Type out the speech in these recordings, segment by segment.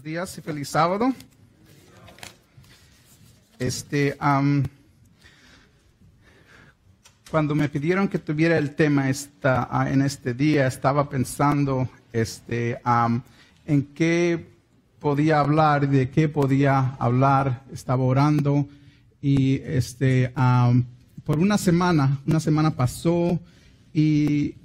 Buenos días y feliz sábado. Cuando me pidieron que tuviera el tema en este día, estaba pensando en qué podía hablar, de qué podía hablar. Estaba orando y por una semana pasó y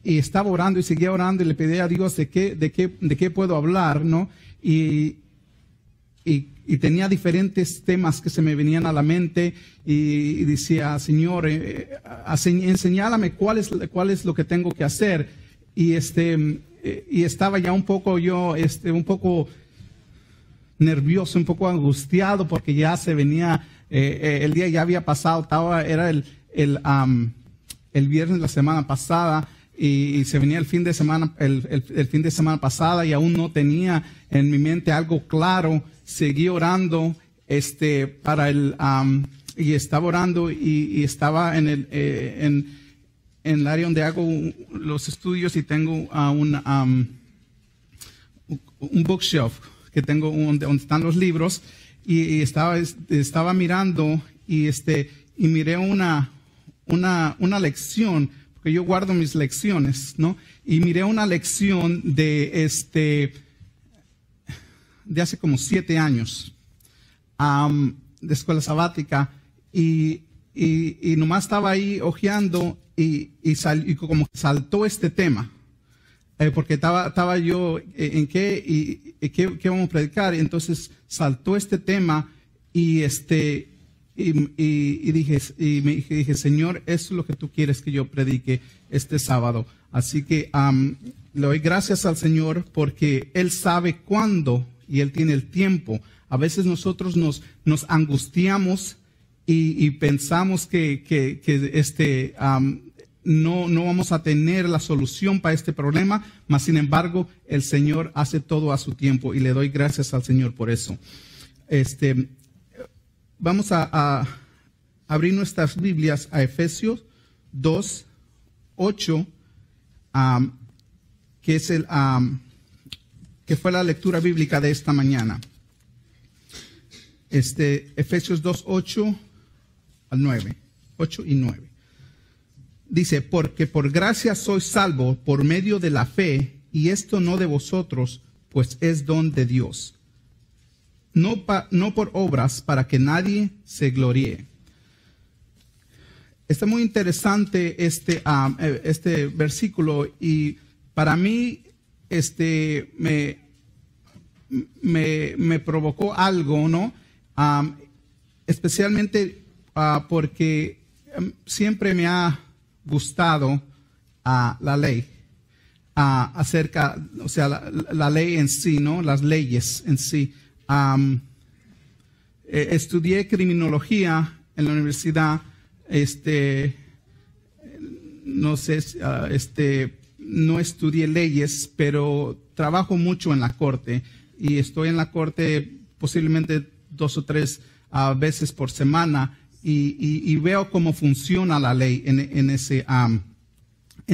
estaba orando y seguía orando y le pedí a Dios de qué puedo hablar, ¿no? Y tenía diferentes temas que se me venían a la mente y decía, Señor, enseñálame cuál es lo que tengo que hacer. Y estaba ya un poco un poco nervioso, un poco angustiado porque ya se venía, el día ya había pasado, era el viernes de la semana pasada. Y se venía el fin de semana, el fin de semana pasada y aún no tenía en mi mente algo claro. Seguí orando, y estaba orando y estaba en el área donde hago los estudios y tengo un bookshelf que tengo donde están los libros y estaba mirando y miré una lección. Porque yo guardo mis lecciones, ¿no? Y miré una lección de hace como 7 años, de escuela sabática, y nomás estaba ahí hojeando y como que saltó este tema, porque estaba yo en qué vamos a predicar, y entonces saltó este tema y dije, Señor, eso es lo que tú quieres que yo predique este sábado. Así que le doy gracias al Señor porque Él sabe cuándo y Él tiene el tiempo. A veces nosotros nos angustiamos y pensamos que no vamos a tener la solución para este problema, mas sin embargo el Señor hace todo a su tiempo y le doy gracias al Señor por eso. Vamos a abrir nuestras Biblias a Efesios 2:8, que fue la lectura bíblica de esta mañana. Efesios 2:8 al 9, 8 y 9. Dice, porque por gracia sois salvos por medio de la fe, y esto no de vosotros, pues es don de Dios. No por obras, para que nadie se gloríe. Está muy interesante este versículo y para mí me provocó algo, ¿no? Especialmente porque siempre me ha gustado la ley, la ley en sí, ¿no? Las leyes en sí. Estudié criminología en la universidad. No estudié leyes, pero trabajo mucho en la corte y estoy en la corte posiblemente 2 o 3 veces por semana y veo cómo funciona la ley en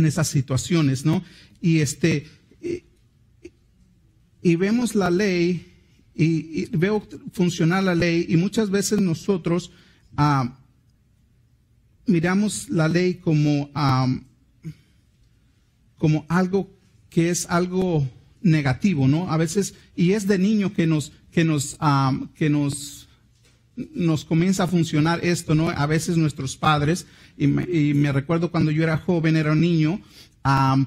esas situaciones, ¿no? Y vemos la ley. Y veo funcionar la ley y muchas veces nosotros miramos la ley como algo que es algo negativo, ¿no? A veces, y es de niño que nos comienza a funcionar esto, ¿no? A veces nuestros padres, y me recuerdo cuando yo era joven, era un niño,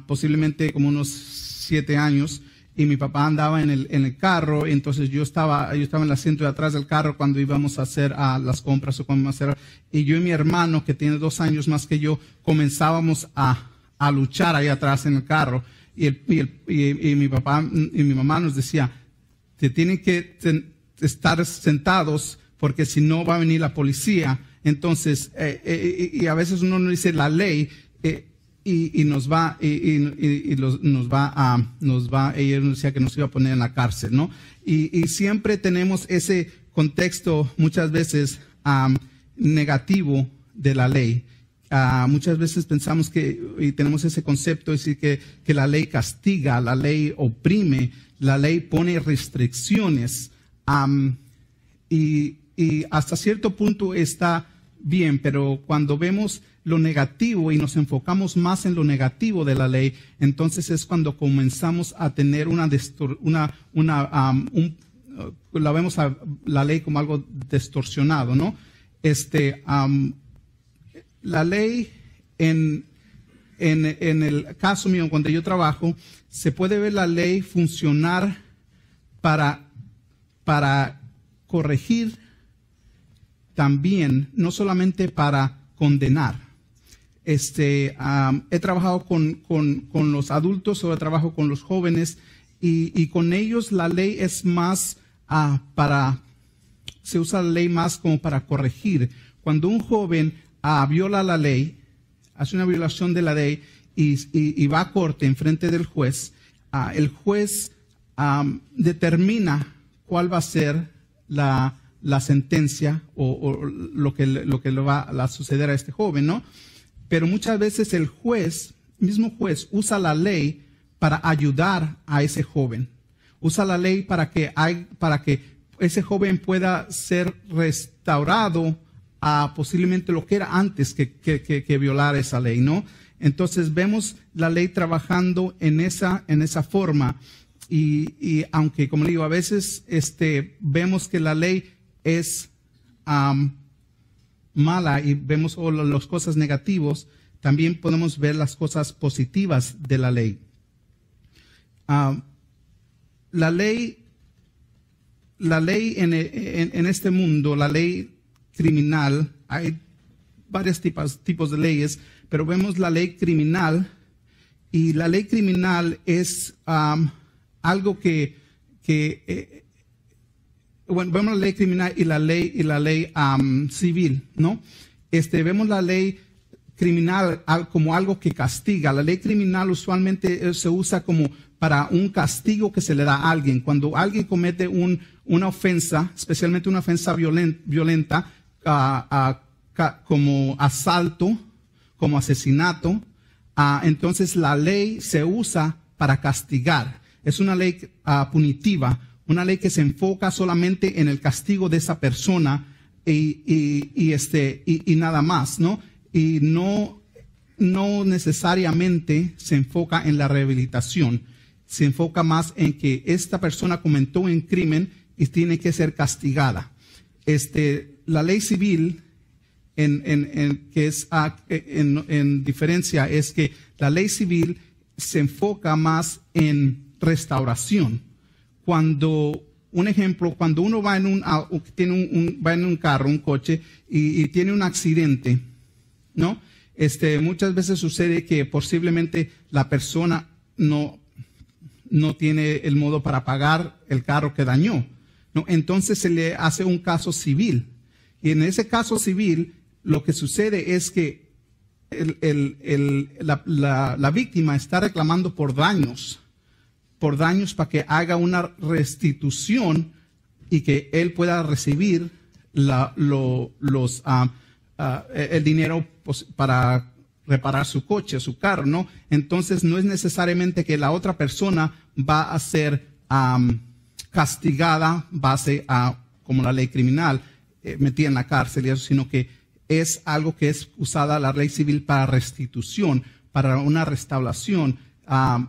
posiblemente como unos 7 años, y mi papá andaba en el carro, entonces yo estaba en el asiento de atrás del carro cuando íbamos a hacer las compras o cuando íbamos a hacer, y yo y mi hermano, que tiene 2 años más que yo, comenzábamos a luchar ahí atrás en el carro, y mi papá y mi mamá nos decía, te tienen que estar sentados porque si no va a venir la policía. Entonces, y a veces uno no dice la ley, y nos va, ella nos decía que nos iba a poner en la cárcel, ¿no? Y siempre tenemos ese contexto muchas veces negativo de la ley. Muchas veces pensamos y tenemos ese concepto, es decir, que la ley castiga, la ley oprime, La ley pone restricciones y hasta cierto punto está bien, pero cuando vemos lo negativo y nos enfocamos más en lo negativo de la ley, entonces es cuando comenzamos a tener la vemos a la ley como algo distorsionado, ¿no? La ley en el caso mío, cuando yo trabajo, se puede ver la ley funcionar para corregir también, no solamente para condenar. He trabajado con los adultos, o trabajo con los jóvenes, y con ellos la ley es más se usa la ley más como para corregir. Cuando un joven viola la ley, hace una violación de la ley y va a corte en frente del juez, el juez determina cuál va a ser la sentencia o lo que le va a suceder a este joven, ¿no? Pero muchas veces el mismo juez, usa la ley para ayudar a ese joven. Usa la ley para que ese joven pueda ser restaurado a posiblemente lo que era antes que violar esa ley, ¿no? Entonces vemos la ley trabajando en esa forma y aunque, como le digo, a veces vemos que la ley es mala y vemos las cosas negativas, también podemos ver las cosas positivas de la ley. La ley en este mundo, la ley criminal, hay varios tipos de leyes, pero vemos la ley criminal, y la ley criminal es algo bueno, vemos la ley criminal y la ley civil, ¿no? Vemos la ley criminal como algo que castiga. La ley criminal usualmente se usa como para un castigo que se le da a alguien. Cuando alguien comete una ofensa, especialmente una ofensa violenta, como asalto, como asesinato, entonces la ley se usa para castigar. Es una ley punitiva, una ley que se enfoca solamente en el castigo de esa persona y nada más, ¿no? Y no necesariamente se enfoca en la rehabilitación. Se enfoca más en que esta persona cometió un crimen y tiene que ser castigada. La ley civil, en diferencia, es que la ley civil se enfoca más en restauración. Un ejemplo, cuando uno va en un carro, un coche, y tiene un accidente, ¿no? Muchas veces sucede que posiblemente la persona no tiene el modo para pagar el carro que dañó, ¿no? Entonces se le hace un caso civil. Y en ese caso civil, lo que sucede es que la víctima está reclamando por daños para que haga una restitución y que él pueda recibir el dinero para reparar su coche, su carro, ¿no? Entonces no es necesariamente que la otra persona va a ser castigada base a como la ley criminal, metida en la cárcel y eso, sino que es algo que es usada la ley civil para restitución, para una restauración.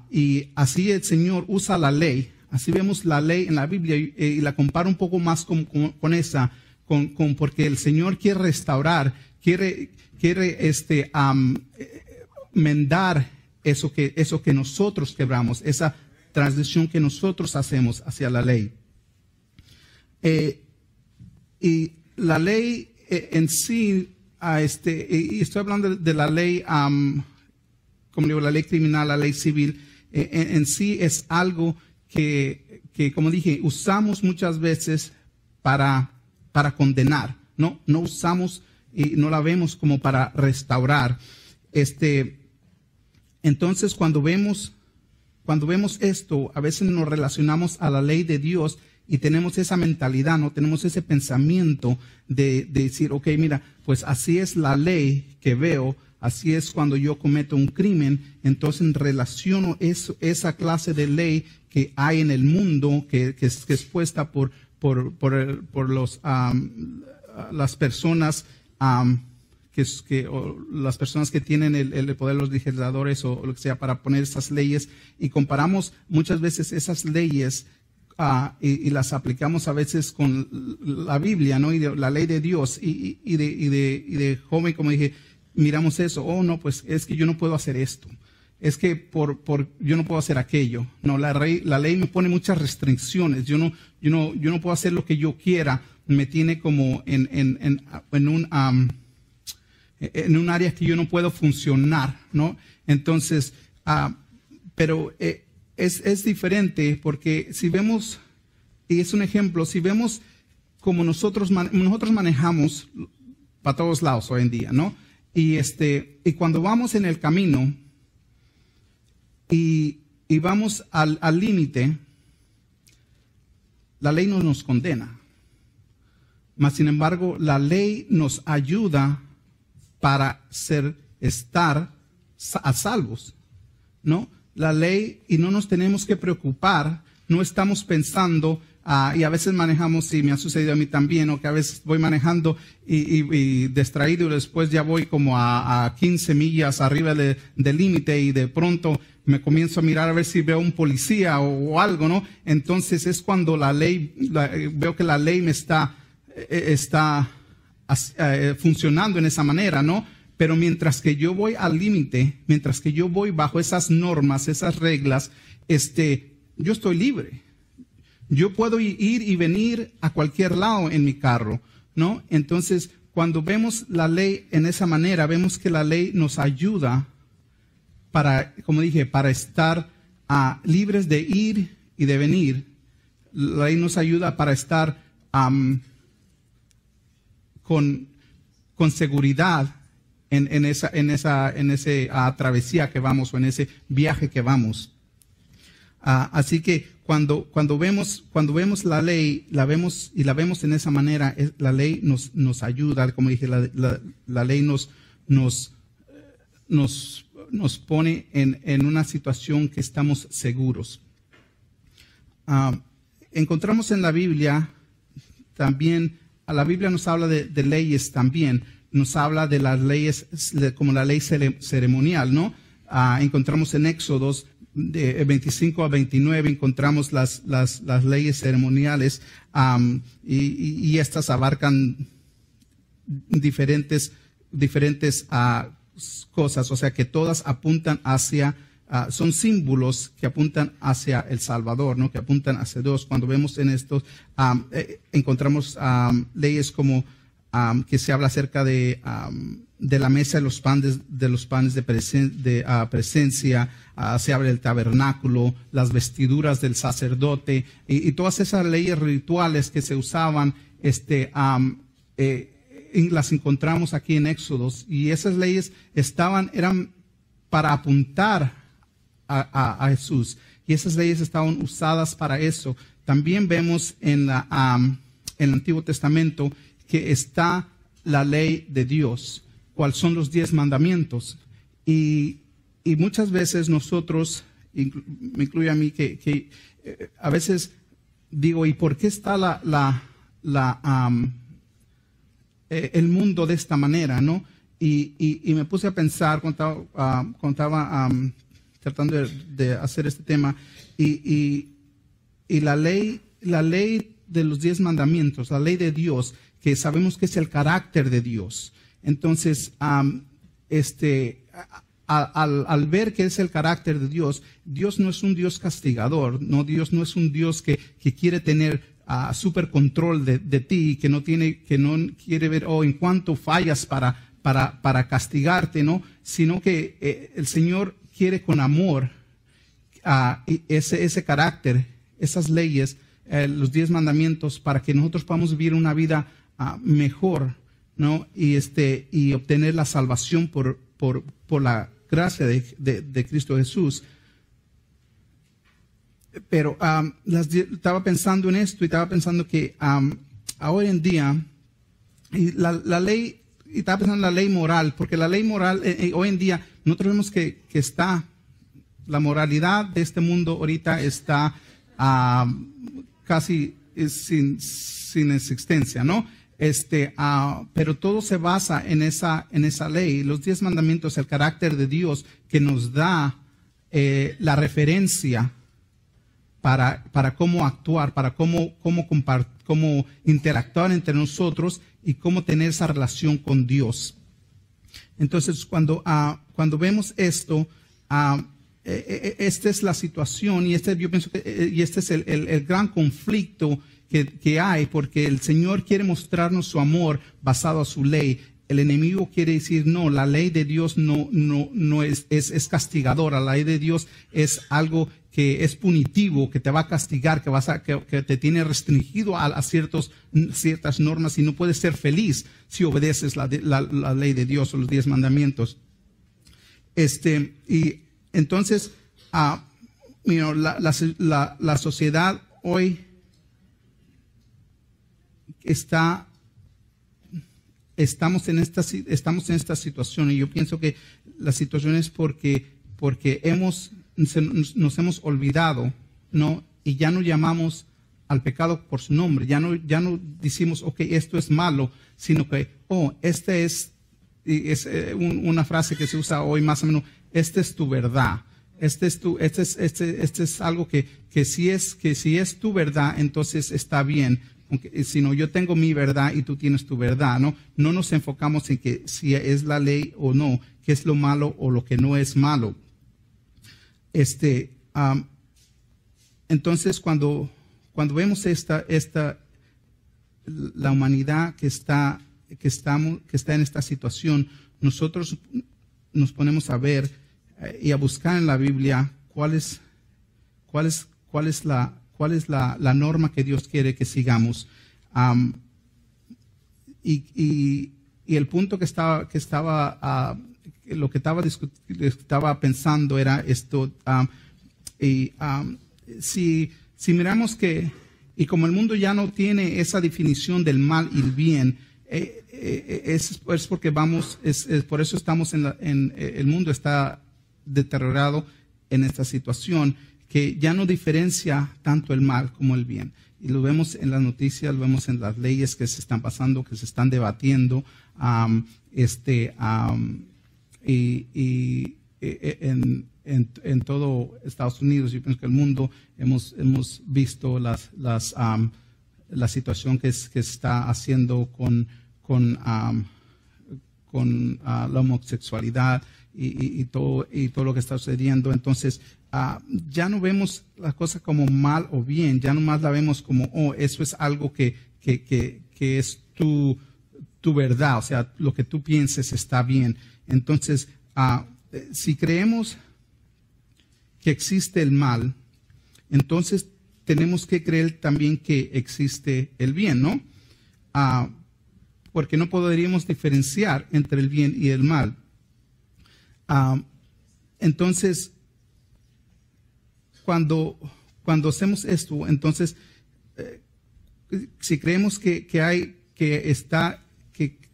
Y así el Señor usa la ley. Así vemos la ley en la Biblia y la comparo un poco más con esa, porque el Señor quiere restaurar, quiere mendar eso que nosotros quebramos, esa transgresión que nosotros hacemos hacia la ley. Y la ley en sí, y estoy hablando de la ley, como digo, la ley criminal, la ley civil, en sí es algo que, como dije, usamos muchas veces para condenar, no usamos y no la vemos como para restaurar. Entonces, cuando vemos esto, a veces nos relacionamos a la ley de Dios y tenemos esa mentalidad, no tenemos ese pensamiento de decir, ok, mira, pues así es la ley que veo, así es cuando yo cometo un crimen, entonces relaciono esa clase de ley que hay en el mundo, que es puesta por las personas las personas que tienen el poder, los legisladores o lo que sea, para poner esas leyes, y comparamos muchas veces esas leyes y las aplicamos a veces con la Biblia, ¿no? Y la ley de Dios, y de joven, como dije, miramos eso. Oh, no, pues es que yo no puedo hacer esto. Es que yo no puedo hacer aquello. No, la ley me pone muchas restricciones. Yo no puedo hacer lo que yo quiera. Me tiene como en un área que yo no puedo funcionar, ¿no? Entonces, pero es diferente, porque si vemos, y es un ejemplo, si vemos como nosotros manejamos para todos lados hoy en día, ¿no? Y cuando vamos en el camino y vamos al límite, la ley no nos condena. Mas, sin embargo, la ley nos ayuda para estar a salvos, ¿no? La ley, y no nos tenemos que preocupar, no estamos pensando, y a veces manejamos, y me ha sucedido a mí también, o que a veces voy manejando y distraído, y después ya voy como a 15 millas arriba del límite, y de pronto me comienzo a mirar a ver si veo un policía o algo, ¿no? Entonces es cuando veo que la ley me está funcionando en esa manera, ¿no? Pero mientras que yo voy al límite, mientras que yo voy bajo esas normas, esas reglas, yo estoy libre. Yo puedo ir y venir a cualquier lado en mi carro, ¿no? Entonces, cuando vemos la ley en esa manera, vemos que la ley nos ayuda para, como dije, para estar libres de ir y de venir. La ley nos ayuda para estar con seguridad en esa travesía que vamos, o en ese viaje que vamos. Así que cuando vemos la ley, la vemos en esa manera, la ley nos ayuda, como dije, la ley nos pone en una situación que estamos seguros. Encontramos en la Biblia también, la Biblia nos habla de leyes también, nos habla de las leyes como la ley ceremonial, ¿no? Encontramos en Éxodos de 25 a 29, encontramos las leyes ceremoniales, y estas abarcan diferentes cosas, o sea que todas apuntan hacia, son símbolos que apuntan hacia el Salvador, ¿no? Que apuntan hacia Dios. Cuando vemos en estos, encontramos leyes como que se habla acerca de la mesa de los panes de presencia, se habla del tabernáculo, las vestiduras del sacerdote, y todas esas leyes rituales que se usaban, las encontramos aquí en Éxodos, y esas leyes eran para apuntar a Jesús, y esas leyes estaban usadas para eso. También vemos en el Antiguo Testamento que está la ley de Dios, cuáles son los 10 mandamientos, y muchas veces nosotros, me incluye a mí, que a veces digo, ¿y por qué está el mundo de esta manera, no? Y me puse a pensar cuando estaba tratando de hacer este tema, y la ley de los 10 mandamientos, la ley de Dios, que sabemos que es el carácter de Dios. Entonces, al ver que es el carácter de Dios, Dios no es un Dios castigador, no, Dios no es un Dios que quiere tener super control de ti, que no quiere ver, en cuánto fallas para castigarte, ¿no? Sino que el Señor quiere con amor ese carácter, esas leyes, los 10 mandamientos, para que nosotros podamos vivir una vida mejor, ¿no? Y obtener la salvación por la gracia de Cristo Jesús. Pero estaba pensando en esto, y estaba pensando que hoy en día, y la ley, y estaba pensando en la ley moral, porque la ley moral hoy en día nosotros vemos que está La moralidad de este mundo ahorita está casi sin existencia, ¿no? Pero todo se basa en esa ley. Los 10 mandamientos, el carácter de Dios que nos da la referencia para cómo actuar, para cómo interactuar entre nosotros y cómo tener esa relación con Dios. Entonces, cuando vemos esto, esta es la situación y yo pienso que este es el gran conflicto que hay, porque el Señor quiere mostrarnos su amor basado a su ley. El enemigo quiere decir, no, la ley de Dios no es castigadora. La ley de Dios es algo que es punitivo, que te va a castigar, que te tiene restringido a ciertas normas y no puedes ser feliz si obedeces la ley de Dios o los 10 mandamientos. Y entonces, la sociedad hoy estamos en esta situación, y yo pienso que la situación es porque nos hemos olvidado, ¿no? Y ya no llamamos al pecado por su nombre, ya no decimos, ok, esto es malo, sino que, es una frase que se usa hoy más o menos, esta es tu verdad. Este es algo que si es tu verdad, entonces está bien. Aunque, sino yo tengo mi verdad y tú tienes tu verdad, ¿no? No nos enfocamos en que si es la ley o no, qué es lo malo o lo que no es malo. Entonces, cuando vemos la humanidad que está en esta situación, nosotros nos ponemos a ver y a buscar en la Biblia cuál es la norma que Dios quiere que sigamos. Y el punto que estaba pensando era esto. Si miramos y como el mundo ya no tiene esa definición del mal y el bien, es porque por eso estamos el mundo está deteriorado en esta situación, que ya no diferencia tanto el mal como el bien. Y lo vemos en las noticias, lo vemos en las leyes que se están pasando, que se están debatiendo, en todo Estados Unidos. Yo pienso que el mundo hemos visto la situación que se está haciendo con la homosexualidad y todo lo que está sucediendo. Entonces, ya no vemos la cosa como mal o bien, ya nomás la vemos como, eso es algo que es tu verdad, o sea, lo que tú pienses está bien. Entonces, si creemos que existe el mal, entonces tenemos que creer también que existe el bien, ¿no? Porque no podríamos diferenciar entre el bien y el mal. Entonces, cuando hacemos esto, entonces, si creemos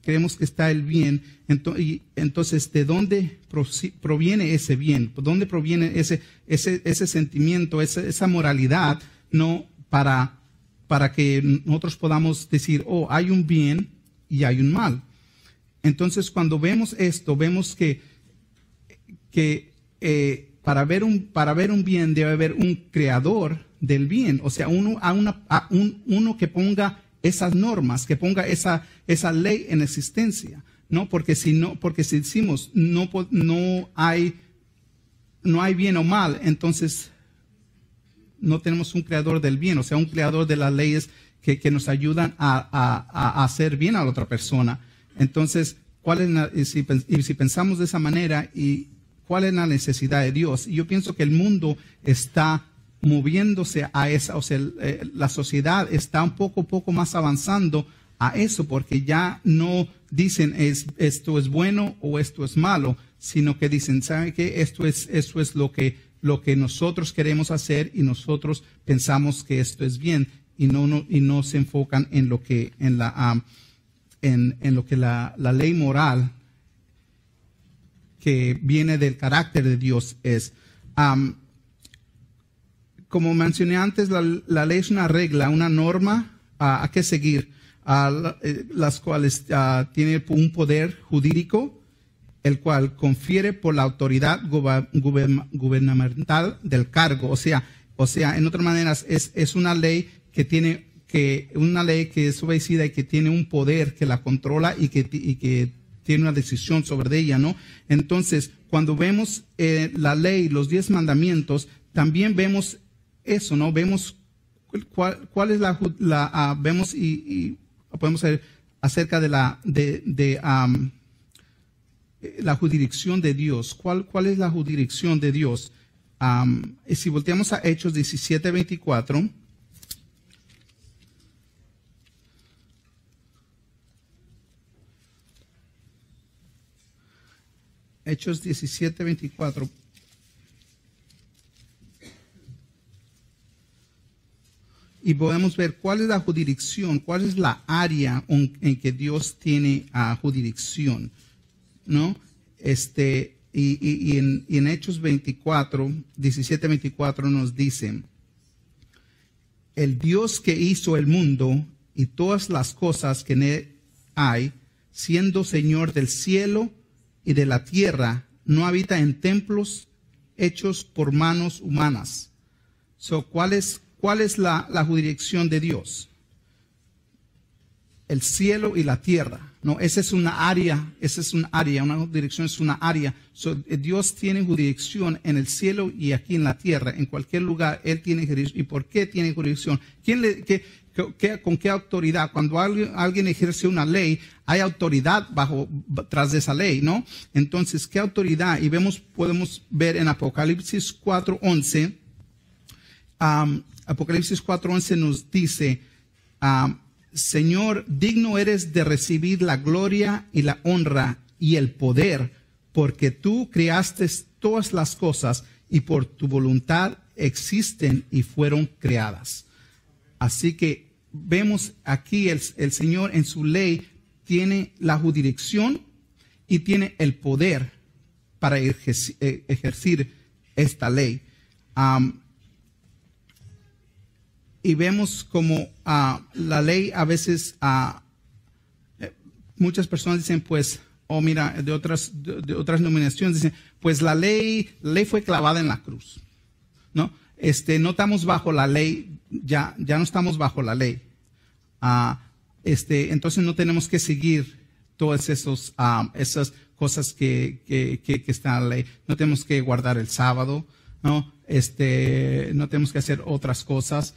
creemos que está el bien, entonces, ¿de dónde proviene ese bien? ¿De dónde proviene ese sentimiento, esa moralidad, no, para que nosotros podamos decir, hay un bien y hay un mal? Entonces, cuando vemos esto, vemos que para ver un bien debe haber un creador del bien, o sea, uno que ponga esas normas, que ponga esa ley en existencia, ¿no? Porque si decimos no hay bien o mal, entonces no tenemos un creador del bien, o sea, un creador de las leyes que nos ayudan a hacer bien a la otra persona. Entonces, si pensamos de esa manera, y ¿cuál es la necesidad de Dios? Y yo pienso que el mundo está moviéndose a esa, o sea, la sociedad está un poco más avanzando a eso, porque ya no dicen esto es bueno o esto es malo, sino que dicen, ¿saben qué? Esto es lo que nosotros queremos hacer y nosotros pensamos que esto es bien, y no se enfocan en lo que la ley moral que viene del carácter de Dios es. Como mencioné antes, la ley es una regla, una norma a que seguir, las cuales tienen un poder jurídico, el cual confiere por la autoridad gubernamental del cargo. O sea, en otras maneras, es una ley una ley que es obedecida y que tiene un poder que la controla y que tiene una decisión sobre ella, ¿no? Entonces, cuando vemos la ley, los 10 mandamientos, también vemos eso, ¿no? Vemos cuál es vemos y podemos ver acerca de la jurisdicción de Dios. ¿Cuál es la jurisdicción de Dios? Si volteamos a Hechos 17:24. Hechos 17:24. Y podemos ver cuál es la jurisdicción, cuál es la área en que Dios tiene jurisdicción, ¿no? Y en Hechos 17:24 nos dice: el Dios que hizo el mundo y todas las cosas que en él hay, siendo Señor del cielo y de la tierra, no habita en templos hechos por manos humanas. ¿Cuál es la jurisdicción de Dios? El cielo y la tierra. No, esa es una área, una jurisdicción es una área. Dios tiene jurisdicción en el cielo y aquí en la tierra, en cualquier lugar Él tiene jurisdicción. ¿Y por qué tiene jurisdicción? ¿Con qué autoridad? Cuando alguien ejerce una ley, hay autoridad tras de esa ley, ¿no? Entonces, ¿qué autoridad? Y podemos ver en Apocalipsis 4:11. Apocalipsis 4:11 nos dice: Señor, digno eres de recibir la gloria y la honra y el poder, porque tú creaste todas las cosas y por tu voluntad existen y fueron creadas. Así que vemos aquí el Señor en su ley tiene la jurisdicción y tiene el poder para ejercer esta ley. Y vemos como la ley a veces, muchas personas dicen, pues, mira, de otras denominaciones dicen, pues la ley fue clavada en la cruz, ¿no? No estamos bajo la ley, ya no estamos bajo la ley. Entonces no tenemos que seguir todas esas cosas que están en la ley. No tenemos que guardar el sábado, ¿no? No tenemos que hacer otras cosas.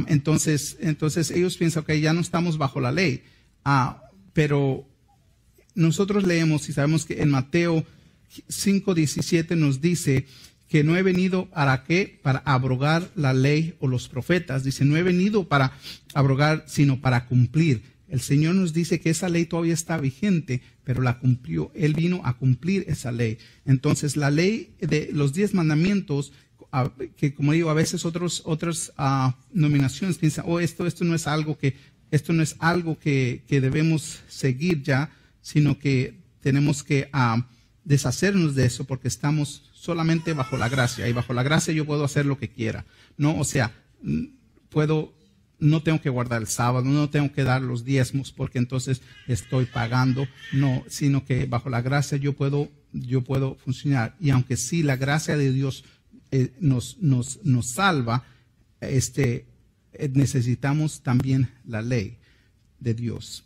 Entonces ellos piensan que ya no estamos bajo la ley. Pero nosotros leemos y sabemos que en Mateo 5:17 nos dice que no he venido para abrogar la ley o los profetas. Dice, no he venido para abrogar, sino para cumplir. El Señor nos dice que esa ley todavía está vigente, pero la cumplió. Él vino a cumplir esa ley. Entonces, la ley de los 10 mandamientos, que como digo, a veces otras denominaciones piensan, esto no es algo que debemos seguir ya, sino que tenemos que deshacernos de eso porque estamos solamente bajo la gracia, y bajo la gracia yo puedo hacer lo que quiera, ¿no? O sea, no tengo que guardar el sábado, no tengo que dar los diezmos porque entonces estoy pagando, no, sino que bajo la gracia yo puedo funcionar. Y aunque sí la gracia de Dios nos salva, necesitamos también la ley de Dios.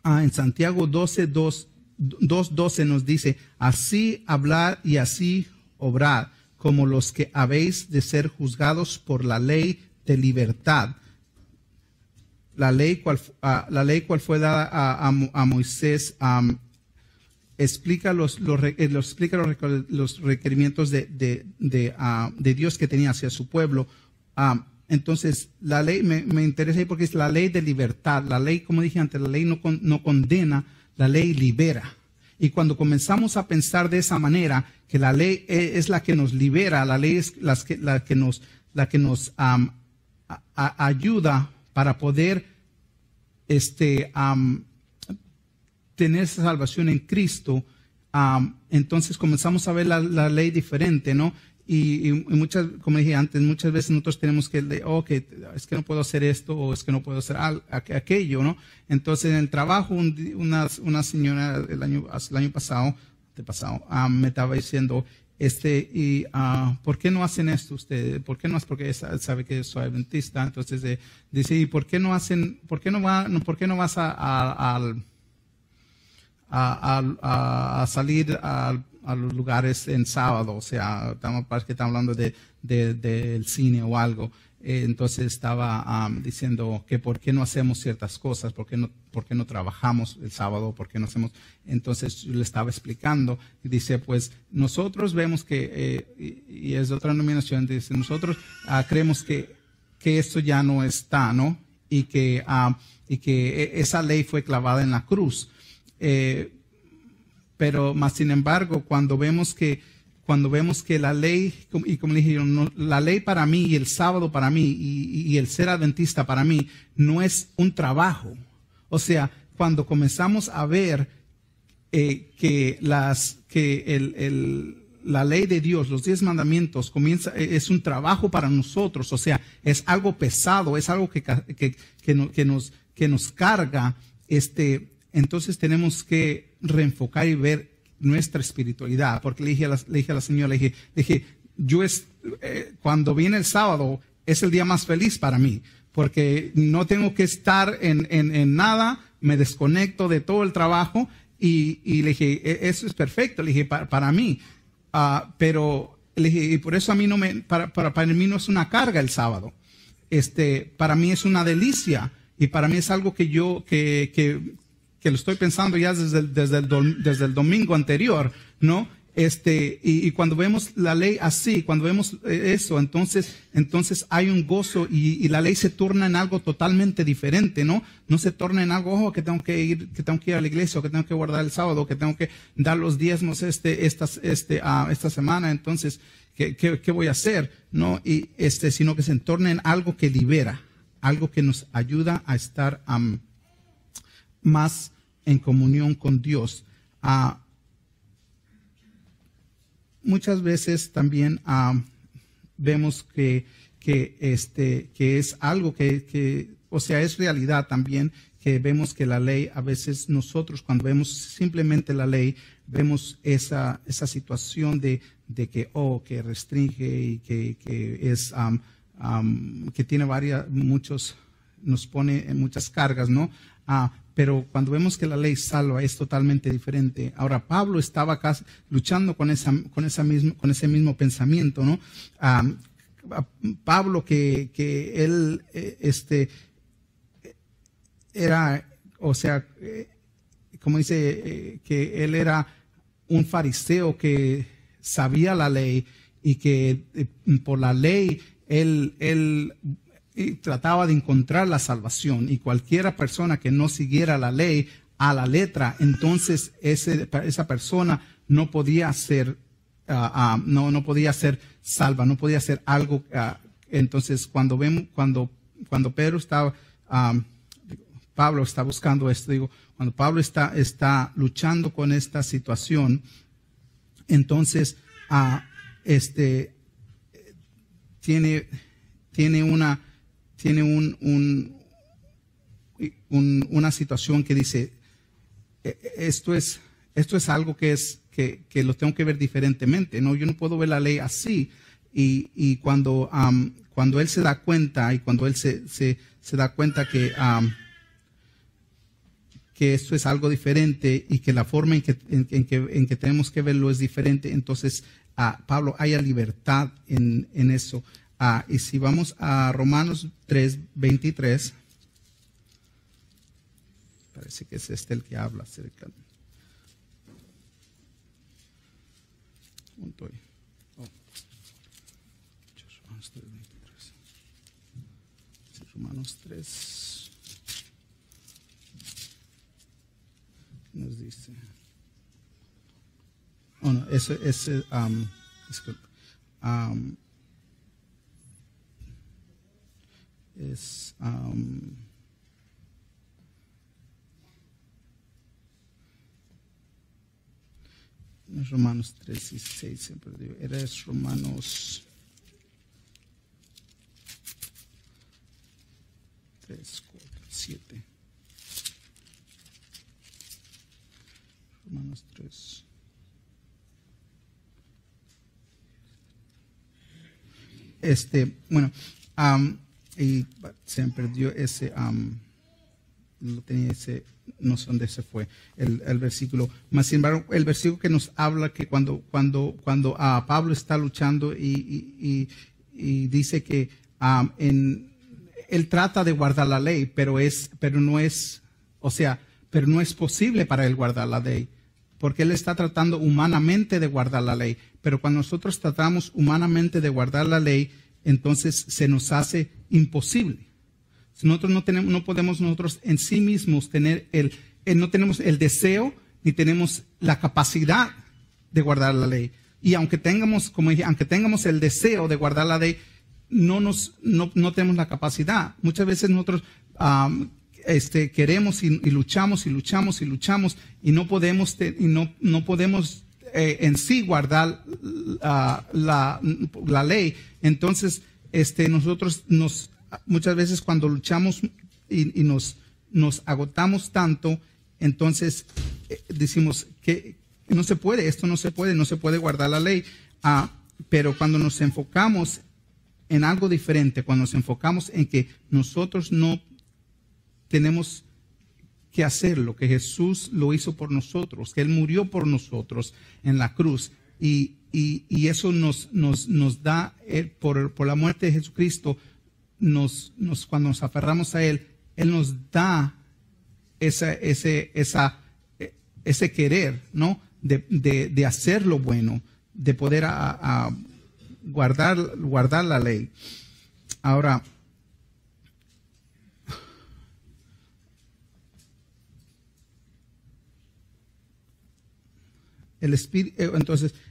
En Santiago 2:12 nos dice, así hablad y así obrad, como los que habéis de ser juzgados por la ley de libertad. La ley cual fue dada a Moisés, explica los requerimientos de Dios que tenía hacia su pueblo. Entonces, la ley me interesa ahí porque es la ley de libertad. La ley, como dije antes, la ley no condena, la ley libera. Y cuando comenzamos a pensar de esa manera, que la ley es la que nos libera, la ley es la que nos ayuda para poder tener esa salvación en Cristo, entonces comenzamos a ver la ley diferente, ¿no? muchas, como dije antes, muchas veces nosotros tenemos que es que no puedo hacer esto o es que no puedo hacer aquello, ¿no? Entonces en el trabajo una señora el año pasado, me estaba diciendo, ¿por qué no hacen esto ustedes? ¿Por qué no? Porque sabe que soy adventista, entonces dice, ¿y por qué no vas a salir a los lugares en sábado? O sea, parece que estamos hablando del cine o algo. Entonces estaba diciendo que por qué no hacemos ciertas cosas, por qué no trabajamos el sábado, por qué no hacemos. Entonces yo le estaba explicando y dice, pues nosotros vemos que, y es de otra denominación, dice, nosotros creemos que esto ya no está, ¿no? Y que esa ley fue clavada en la cruz. Pero más sin embargo, cuando vemos que la ley, y como le dije, la ley para mí y el sábado para mí y el ser adventista para mí no es un trabajo. O sea, cuando comenzamos a ver que la ley de Dios, los 10 mandamientos, es un trabajo para nosotros, o sea, es algo pesado, es algo que nos carga, entonces tenemos que reenfocar y ver nuestra espiritualidad, porque le dije a la señora, le dije, cuando viene el sábado es el día más feliz para mí, porque no tengo que estar en nada, me desconecto de todo el trabajo y le dije, eso es perfecto, le dije, para mí, pero le dije, y por eso a mí para mí no es una carga el sábado, para mí es una delicia y para mí es algo que lo estoy pensando ya desde el domingo anterior, ¿no? Y cuando vemos la ley así, cuando vemos eso, entonces hay un gozo y la ley se torna en algo totalmente diferente, ¿no? No se torna en algo, que tengo que ir a la iglesia, o que tengo que guardar el sábado, que tengo que dar los diezmos esta semana, entonces, ¿qué voy a hacer? ¿No? Sino que se torna en algo que libera, algo que nos ayuda a estar más en comunión con Dios. Muchas veces también vemos que es algo o sea, es realidad también, que vemos que la ley, a veces nosotros cuando vemos simplemente la ley, vemos esa situación de que restringe y que es que tiene nos pone en muchas cargas, ¿no? Pero cuando vemos que la ley salva es totalmente diferente. Ahora, Pablo estaba casi luchando con ese mismo pensamiento, ¿no? Pablo que él era, o sea, como dice, que él era un fariseo que sabía la ley y que por la ley él trataba de encontrar la salvación, y cualquiera persona que no siguiera la ley a la letra, entonces esa persona no podía ser no podía ser salva, no podía ser algo. Entonces cuando Pedro estaba Pablo está buscando esto, cuando Pablo está luchando con esta situación, entonces tiene una situación que dice, esto es algo que lo tengo que ver diferentemente, ¿no? Yo no puedo ver la ley así. Y cuando él se da cuenta, y cuando él se da cuenta que esto es algo diferente y que la forma en que tenemos que verlo es diferente, entonces Pablo haya libertad en eso. Y si vamos a Romanos 3:23, parece que es el que habla acerca. Romanos 3 nos dice. No, disculpe. Romanos 3:16, siempre digo, era Romanos 3, 4, 7. Romanos 3. Bueno, y se me perdió ese, no tenía ese, no sé dónde se fue el versículo. Más sin embargo, el versículo que nos habla que cuando Pablo está luchando y dice que él trata de guardar la ley, pero no es posible para él guardar la ley, porque él está tratando humanamente de guardar la ley. Pero cuando nosotros tratamos humanamente de guardar la ley, entonces se nos hace imposible. Nosotros no podemos nosotros en sí mismos tener no tenemos el deseo ni tenemos la capacidad de guardar la ley. Y aunque tengamos, como dije, aunque tengamos el deseo de guardar la ley, no tenemos la capacidad. Muchas veces nosotros queremos y luchamos y luchamos y luchamos y no podemos en sí guardar la ley. Entonces, nosotros muchas veces cuando luchamos y nos agotamos tanto, entonces decimos que no se puede, esto no se puede guardar la ley. Pero cuando nos enfocamos en algo diferente, cuando nos enfocamos en que nosotros no tenemos que hacer lo que Jesús lo hizo por nosotros, que Él murió por nosotros en la cruz, y eso nos da, por la muerte de Jesucristo, cuando nos aferramos a Él, Él nos da ese querer, ¿no? De hacer lo bueno, de poder guardar la ley. Ahora, el espíritu,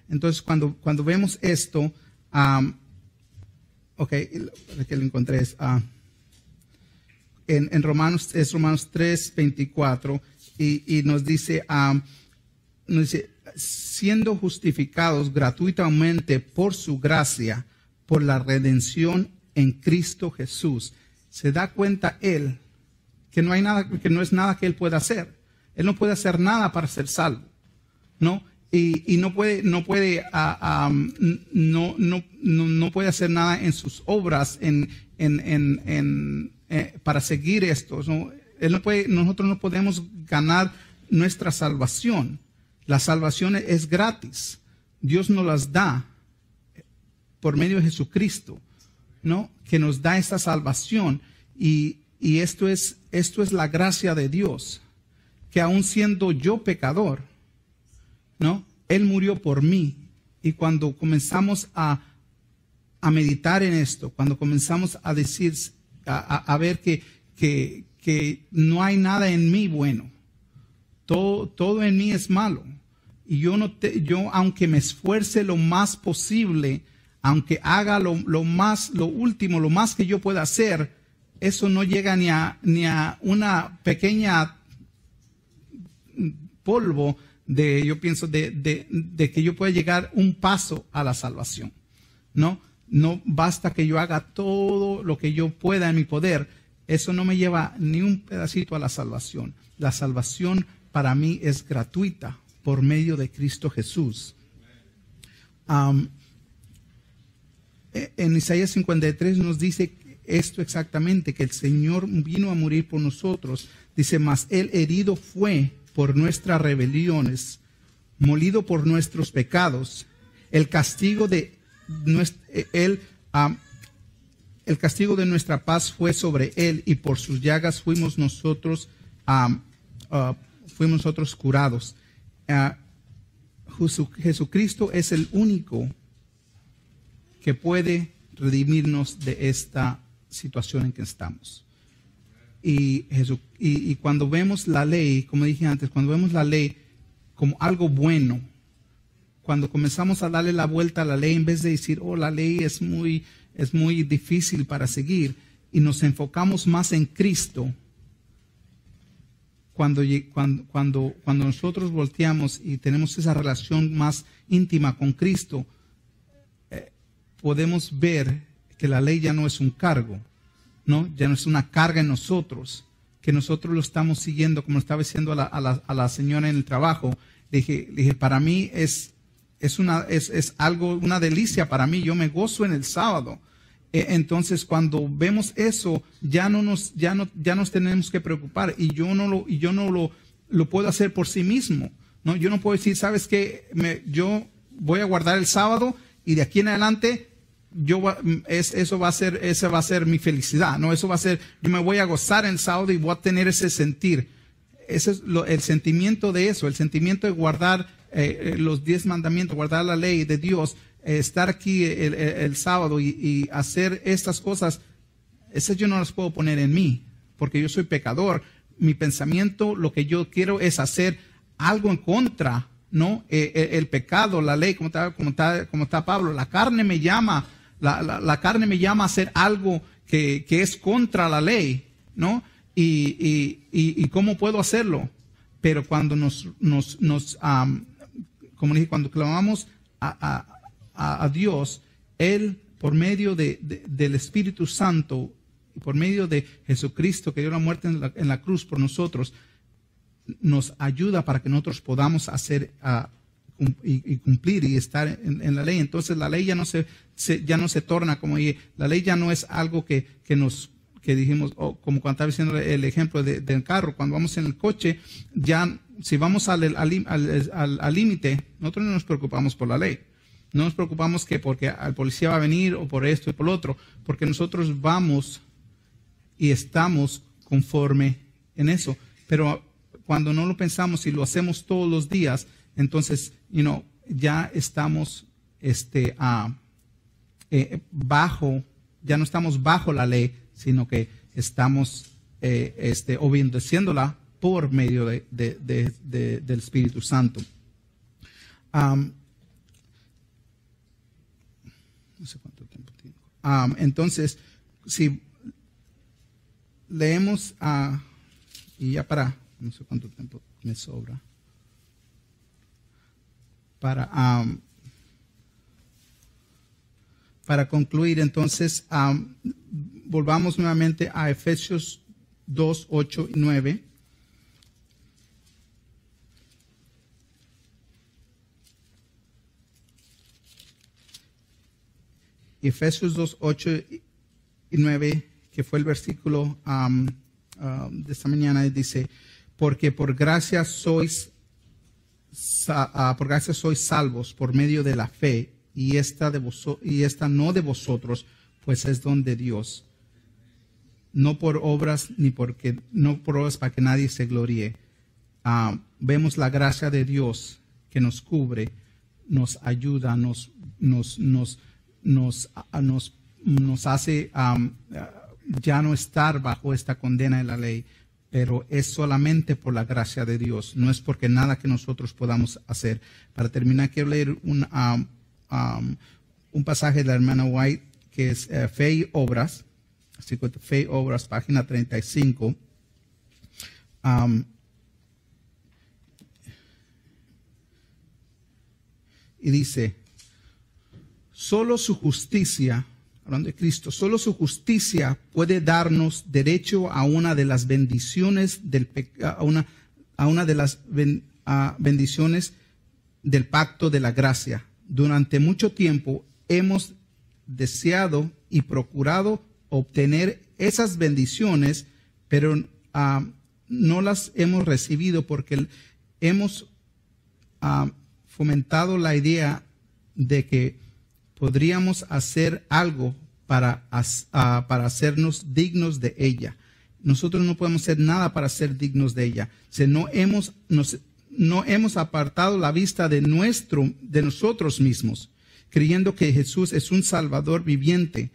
entonces cuando vemos esto, que lo encontré en Romanos 3:24, y nos dice, siendo justificados gratuitamente por su gracia, por la redención en Cristo Jesús. Se da cuenta él que no hay nada, que no es nada que él pueda hacer. Él no puede hacer nada para ser salvo, ¿no? Y no puede hacer nada en sus obras para seguir esto, ¿no? Nosotros no podemos ganar nuestra salvación. La salvación es gratis. Dios nos las da por medio de Jesucristo, ¿no? Que nos da esta salvación. Y esto es la gracia de Dios, que aun siendo yo pecador, ¿no? Él murió por mí. Y cuando comenzamos a meditar en esto, cuando comenzamos a decir, a ver que no hay nada en mí bueno, todo en mí es malo, y yo aunque me esfuerce lo más posible, aunque haga lo último, lo más que yo pueda hacer, eso no llega ni a una pequeña polvo yo pienso de que yo pueda llegar un paso a la salvación. No basta que yo haga todo lo que yo pueda en mi poder. Eso no me lleva ni un pedacito a la salvación. La salvación para mí es gratuita por medio de Cristo Jesús. En Isaías 53 nos dice esto exactamente, que el Señor vino a morir por nosotros. Dice, mas Él herido fue por nuestras rebeliones, molido por nuestros pecados. El castigo de nuestra paz fue sobre Él, y por sus llagas fuimos nosotros curados. Jesucristo es el único que puede redimirnos de esta situación en que estamos. Y cuando vemos la ley, como dije antes, cuando vemos la ley como algo bueno, cuando comenzamos a darle la vuelta a la ley, en vez de decir, la ley es muy difícil para seguir, y nos enfocamos más en Cristo, cuando nosotros volteamos y tenemos esa relación más íntima con Cristo, podemos ver que la ley ya no es un cargo, ¿no? Ya no es una carga en nosotros, que nosotros lo estamos siguiendo, como estaba diciendo a la señora en el trabajo. Le dije, para mí es algo, una delicia para mí, yo me gozo en el sábado. Entonces, cuando vemos eso, ya no nos tenemos que preocupar, y yo no lo puedo hacer por sí mismo, ¿no? Yo no puedo decir, ¿sabes qué? Yo voy a guardar el sábado y de aquí en adelante esa va a ser mi felicidad, ¿no? Eso va a ser, yo me voy a gozar en el sábado y voy a tener ese sentir. Ese es el sentimiento de eso, el sentimiento de guardar los 10 mandamientos, guardar la ley de Dios, estar aquí el sábado y hacer estas cosas. Esas yo no las puedo poner en mí, porque yo soy pecador. Mi pensamiento, lo que yo quiero es hacer algo en contra, ¿no? El pecado, la ley, como está Pablo, la carne me llama. La carne me llama a hacer algo que es contra la ley, ¿no? Y ¿cómo puedo hacerlo? Pero cuando como dije, cuando clamamos a Dios, Él, por medio del Espíritu Santo, por medio de Jesucristo, que dio la muerte en la cruz por nosotros, nos ayuda para que nosotros podamos hacer y cumplir y estar en la ley. Entonces la ley ya no se torna como, la ley ya no es algo que dijimos, como cuando estaba diciendo el ejemplo del carro, cuando vamos en el coche, ya si vamos al límite, nosotros no nos preocupamos por la ley, no nos preocupamos que porque el policía va a venir o por esto y por lo otro, porque nosotros vamos y estamos conforme en eso. Pero cuando no lo pensamos y lo hacemos todos los días, entonces, ya estamos ya no estamos bajo la ley, sino que estamos obedeciéndola por medio del Espíritu Santo. No sé cuánto tiempo tengo. Entonces, si leemos, y ya no sé cuánto tiempo me sobra. Para concluir, entonces, volvamos nuevamente a Efesios 2, 8 y 9. Efesios 2, 8 y 9, que fue el versículo de esta mañana, dice, porque por gracia sois salvos por medio de la fe, y esta no de vosotros, pues es don de Dios, no por obras para que nadie se gloríe. Vemos la gracia de Dios que nos cubre, nos ayuda, nos hace ya no estar bajo esta condena de la ley. Pero es solamente por la gracia de Dios, no es porque nada que nosotros podamos hacer. Para terminar, quiero leer un pasaje de la hermana White, que es Fe y Obras, Fe y Obras, página 35. Y dice, solo su justicia, hablando de Cristo, solo su justicia puede darnos derecho a una de las bendiciones bendiciones del pacto de la gracia. Durante mucho tiempo hemos deseado y procurado obtener esas bendiciones, pero no las hemos recibido porque hemos fomentado la idea de que podríamos hacer algo para hacernos dignos de ella. Nosotros no podemos hacer nada para ser dignos de ella. No hemos apartado la vista de nosotros mismos, creyendo que Jesús es un Salvador viviente.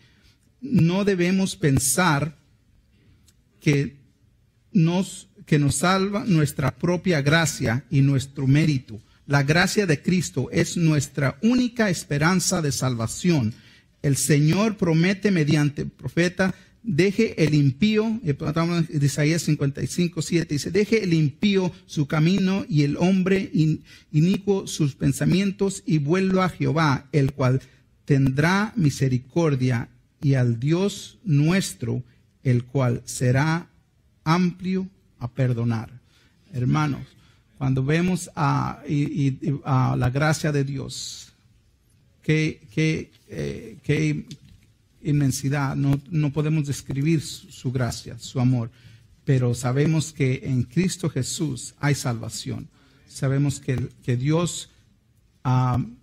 No debemos pensar que nos salva nuestra propia gracia y nuestro mérito. La gracia de Cristo es nuestra única esperanza de salvación. El Señor promete mediante el profeta deje el impío, de Isaías 55:7, dice, deje el impío su camino y el hombre inicuo sus pensamientos y vuelva a Jehová, el cual tendrá misericordia, y al Dios nuestro, el cual será amplio a perdonar. Hermanos, cuando vemos a la gracia de Dios, qué inmensidad, no podemos describir su gracia, su amor, pero sabemos que en Cristo Jesús hay salvación. Sabemos que Dios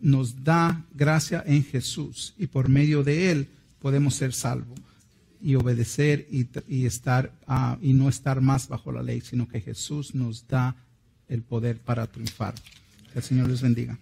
nos da gracia en Jesús y por medio de Él podemos ser salvos y obedecer y estar y no estar más bajo la ley, sino que Jesús nos da el poder para triunfar. Que el Señor les bendiga.